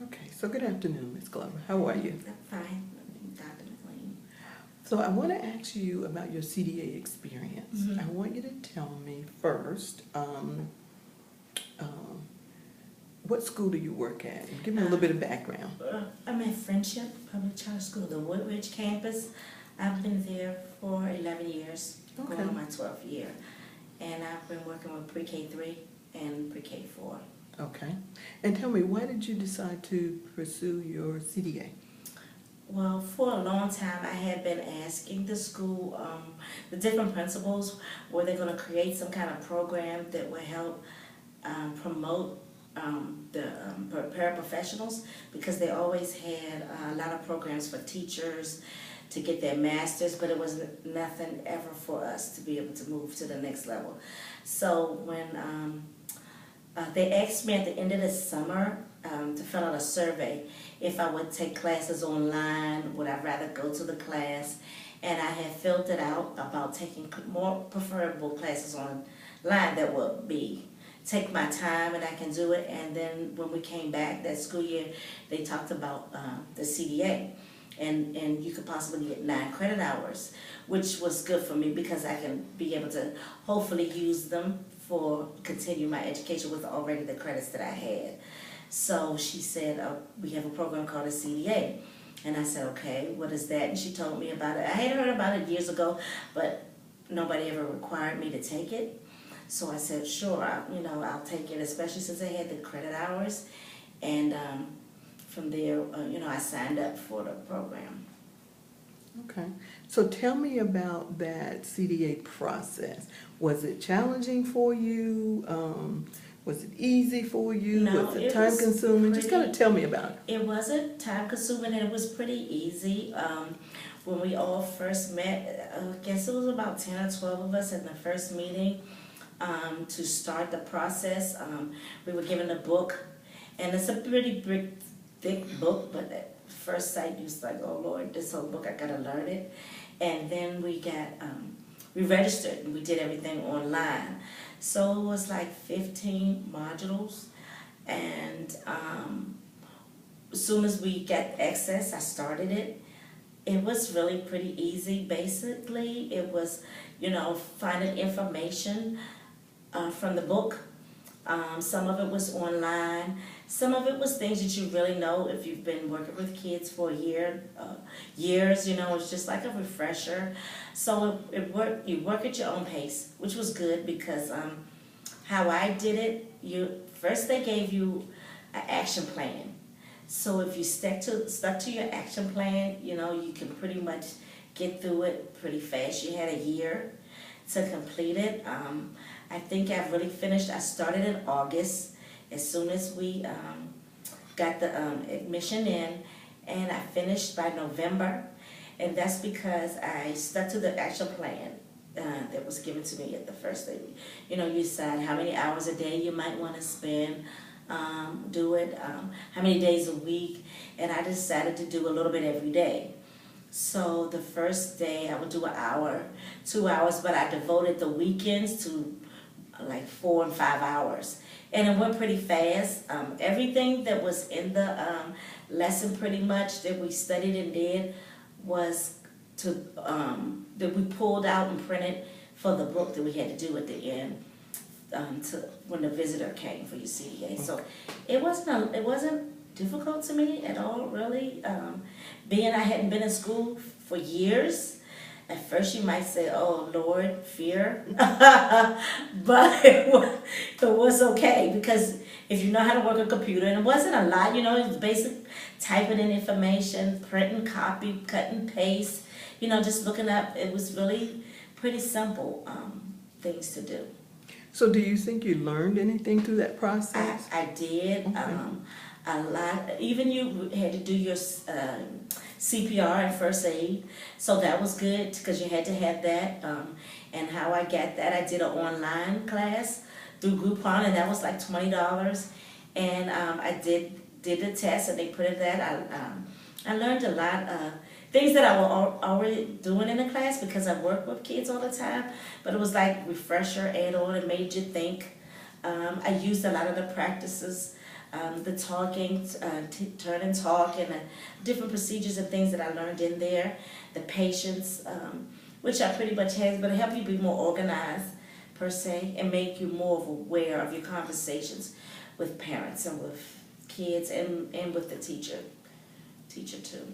Okay, so good afternoon, Ms. Glover. How are you? I'm fine, Dr. McLean. So I want to ask you about your CDA experience. Mhm. I want you to tell me first, what school do you work at? Give me a little bit of background. I'm at Friendship Public Charter School, the Woodridge campus. I've been there for 11 years, Okay. going on my 12th year. And I've been working with pre-K3 and pre-K4. Okay. And tell me, why did you decide to pursue your CDA? Well, for a long time, I had been asking the school, the different principals, were they going to create some kind of program that would help promote the paraprofessionals, because they always had a lot of programs for teachers to get their masters, but it was nothing ever for us to be able to move to the next level. So when they asked me at the end of the summer to fill out a survey if I would take classes online, would I rather go to the class, and I had filled it out about taking more preferable classes online that would take my time and I can do it. And then when we came back that school year, they talked about the CDA, and you could possibly get 9 credit hours, which was good for me because I can be able to hopefully use them for continue my education with already the credits that I had. So she said, we have a program called a CDA. And I said, okay, what is that? And she told me about it. I had heard about it years ago, but nobody ever required me to take it. So I said, sure, I'll take it, especially since I had the credit hours. And from there, I signed up for the program. Okay. So tell me about that CDA process. Was it challenging for you? Was it easy for you? No, was it it time was consuming? Just kind of tell me about it. It wasn't time consuming, and it was pretty easy. When we all first met, I guess it was about 10 or 12 of us in the first meeting to start the process. We were given a book, and it's a pretty big, thick book, but at first sight you was like, oh Lord, this whole book, I gotta learn it. And then we registered and we did everything online. So it was like 15 modules, and as soon as we got access, I started it. It was really pretty easy. Basically, it was, finding information from the book. Some of it was online. Some of it was things that you really know if you've been working with kids for years. It's just like a refresher. So you work at your own pace, which was good because how I did it, first they gave you an action plan. So if you stuck to your action plan, you can pretty much get through it pretty fast. You had a year to complete it. I think I've really finished. I started in August as soon as we got the admission in, and I finished by November. And that's because I stuck to the action plan that was given to me at the first day. You decide how many hours a day you might want to spend, do it, how many days a week, and I decided to do a little bit every day. So the first day I would do an hour, 2 hours, but I devoted the weekends to like 4 and 5 hours. And it went pretty fast. Everything that was in the lesson pretty much that we studied and did was that we pulled out and printed for the book that we had to do at the end when the visitor came for your CDA. So it wasn't difficult to me at all, really. Being I hadn't been in school for years, at first you might say, oh Lord, fear, but it was okay, because if you know how to work a computer, and it wasn't a lot, it was basic typing in information, printing, copy, cut and paste, just looking up. It was really pretty simple things to do. So do you think you learned anything through that process? I did. Okay. A lot. Even you had to do your CPR and first aid, so that was good because you had to have that. And how I got that, I did an online class through Groupon, and that was like $20. And I did the test, and they put it that. I learned a lot of things that I was already doing in the class because I work with kids all the time. But it was like refresher, add on, and made you think. I used a lot of the practices the talking, turn and talk, and different procedures and things that I learned in there. The patience, which I pretty much has, but it helped you be more organized per se, and make you more aware of your conversations with parents and with kids and with the teacher too.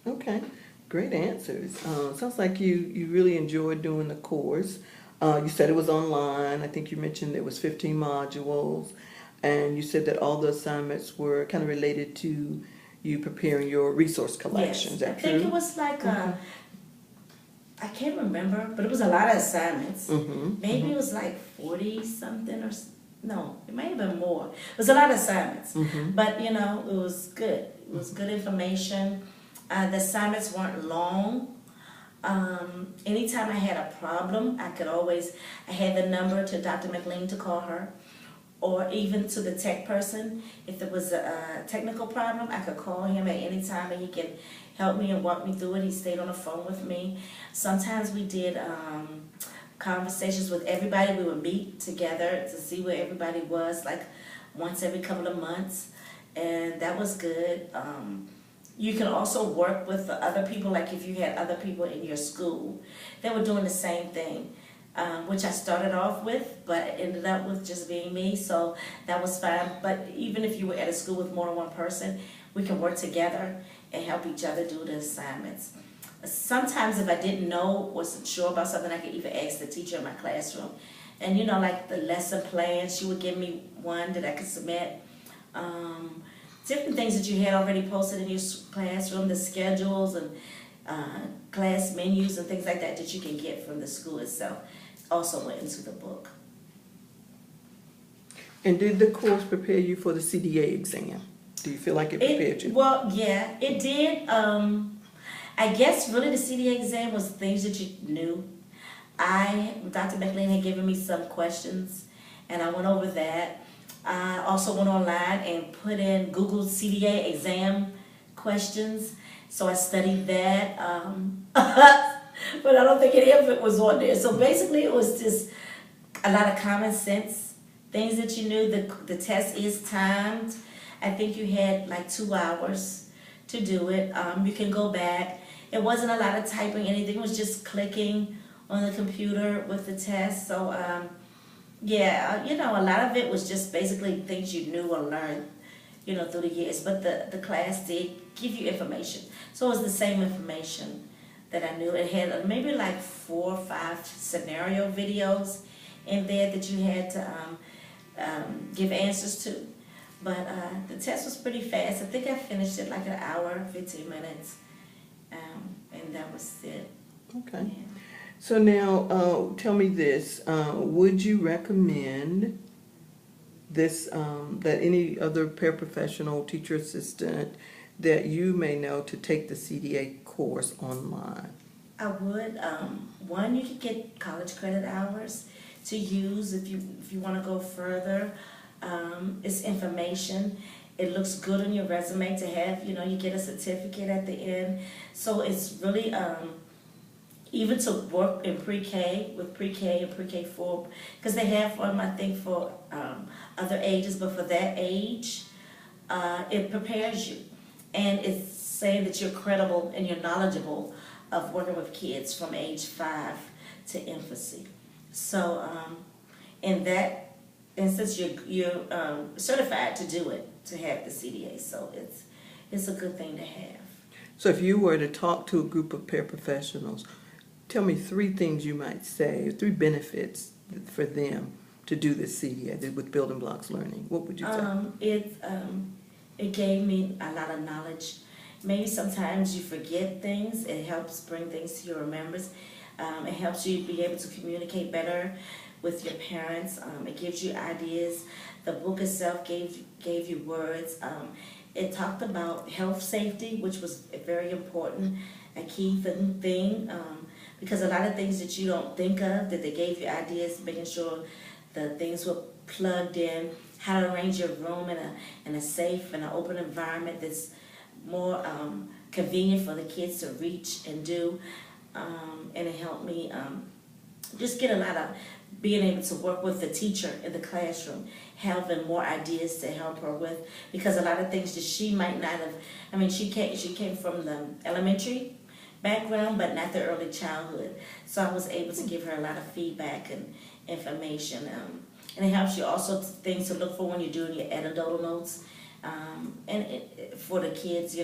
Okay, great answers. Sounds like you really enjoyed doing the course. You said it was online. I think you mentioned there was 15 modules, and you said that all the assignments were kind of related to you preparing your resource collection. Yes, Is that I think true? it was like I can't remember, but it was a lot of assignments. Maybe it was like 40 something no, it may have been more. It was a lot of assignments, but it was good. It was good information. The assignments weren't long. Anytime I had a problem, I had the number to Dr. McLean to call her, or even to the tech person. If there was a technical problem, I could call him at any time and he can help me and walk me through it. He stayed on the phone with me. Sometimes we did conversations with everybody. We would meet together to see where everybody was, like once every couple of months, and that was good. You can also work with the other people, like if you had other people in your school that were doing the same thing, which I started off with, but it ended up with just being me, so that was fine. But even if you were at a school with more than one person, we can work together and help each other do the assignments. Sometimes if I didn't know, wasn't sure about something, I could even ask the teacher in my classroom. And like the lesson plan, she would give me one that I could submit. Different things that you had already posted in your classroom, the schedules and class menus and things like that you can get from the school itself, also went into the book. And did the course prepare you for the CDA exam? Do you feel like it prepared you? Well, yeah, it did. I guess really the CDA exam was things that you knew. Dr. McLean had given me some questions, and I went over that. I also went online and put in Google CDA exam questions, so I studied that. But I don't think any of it was on there. So basically it was just a lot of common sense, things that you knew. The test is timed. I think you had like 2 hours to do it. You can go back. It wasn't a lot of typing, anything. It was just clicking on the computer with the test. So yeah, a lot of it was just basically things you knew or learned, through the years. But the class did give you information. So it was the same information that I knew. It had maybe like 4 or 5 scenario videos in there that you had to give answers to. But the test was pretty fast. I think I finished it like an hour, 15 minutes, and that was it. Okay. Yeah. So now, tell me this, would you recommend this, that any other paraprofessional, teacher assistant that you may know to take the CDA course online? I would. One, you could get college credit hours to use if you want to go further. It's information. It looks good on your resume to have, you get a certificate at the end. So it's really, even to work in pre-K, with pre-K and pre-K4, because they have one, I think, for other ages, but for that age, it prepares you. And it's saying that you're credible and you're knowledgeable of working with kids from age 5 to infancy. So in that instance, you're certified to do it, to have the CDA. So it's a good thing to have. So if you were to talk to a group of paraprofessionals, tell me 3 things you might say, 3 benefits for them to do this CDA with Building Blocks Learning. What would you say? It gave me a lot of knowledge. Maybe sometimes you forget things. It helps bring things to your remembrance. It helps you be able to communicate better with your parents. It gives you ideas. The book itself gave you words. It talked about health safety, which was very important, a key thing, because a lot of things that you don't think of, that they gave you ideas, making sure the things were plugged in, how to arrange your room in a safe and an open environment that's more convenient for the kids to reach and do. And it helped me just get a lot of being able to work with the teacher in the classroom, having more ideas to help her with, because a lot of things that she might not have, I mean, she came from the elementary background, but not the early childhood. So I was able to give her a lot of feedback and information. And it helps you also things to look for when you're doing your anecdotal notes. For the kids,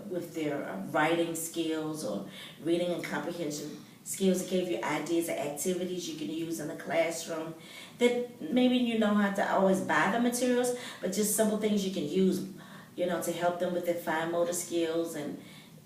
with their writing skills or reading and comprehension skills, it gave you ideas of activities you can use in the classroom that maybe you don't have to always buy the materials, but just simple things you can use, to help them with their fine motor skills, and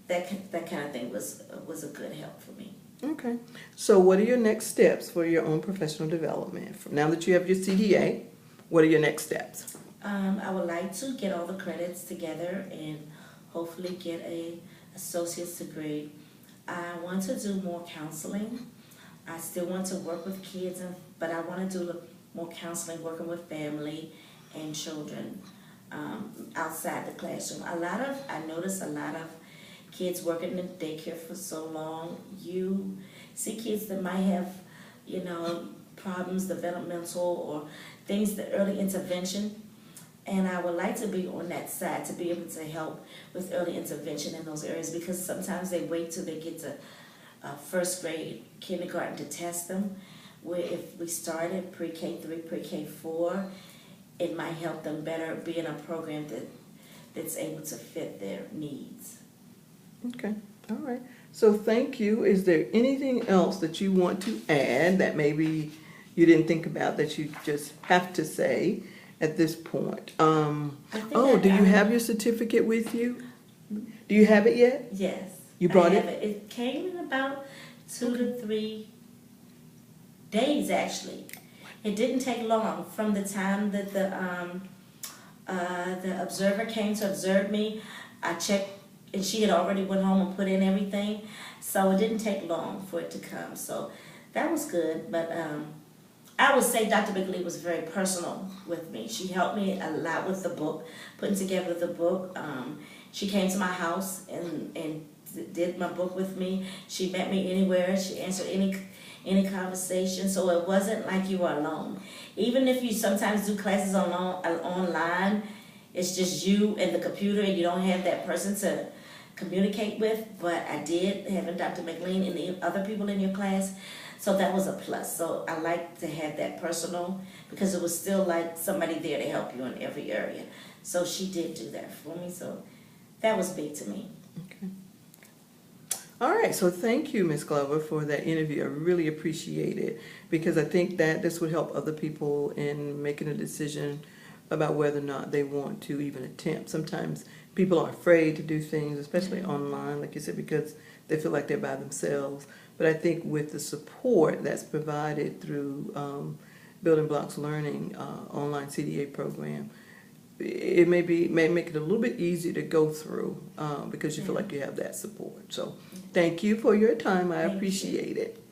that kind of thing was a good help for me. Okay. So what are your next steps for your own professional development? Now that you have your CDA, what are your next steps? I would like to get all the credits together and hopefully get a associate's degree. I want to do more counseling. I still want to work with kids, but I want to do more counseling, working with family and children outside the classroom. I notice a lot of kids working in daycare for so long. You see kids that might have, problems, developmental or things, the early intervention. And I would like to be on that side to be able to help with early intervention in those areas, because sometimes they wait till they get to first grade, kindergarten to test them. Where if we started pre-K3, pre-K4, it might help them better be in a program that's able to fit their needs. Okay. All right. So thank you. Is there anything else that you want to add that maybe you didn't think about that you just have to say at this point? Do you have your certificate with you? Do you have it yet? Yes. You brought I it? have it? It came in about 2 to 3 days, actually. It didn't take long from the time that the observer came to observe me. I checked, and she had already went home and put in everything, so it didn't take long for it to come. So that was good, but I would say Dr. McLean was very personal with me. She helped me a lot with the book, putting together the book. She came to my house and did my book with me. She met me anywhere. She answered any conversation, so it wasn't like you were alone. Even if you sometimes do classes online, it's just you and the computer and you don't have that person to communicate with, but I did, having Dr. McLean and the other people in your class, so that was a plus. So I like to have that personal, because it was still like somebody there to help you in every area. So she did do that for me, so that was big to me. Okay. All right, so thank you, Ms. Glover, for that interview. I really appreciate it, because I think that this would help other people in making a decision about whether or not they want to even attempt. Sometimes people are afraid to do things, especially online, like you said, because they feel like they're by themselves. But I think with the support that's provided through Building Blocks Learning online CDA program, it may make it a little bit easier to go through because you feel like you have that support. So thank you for your time. I appreciate it.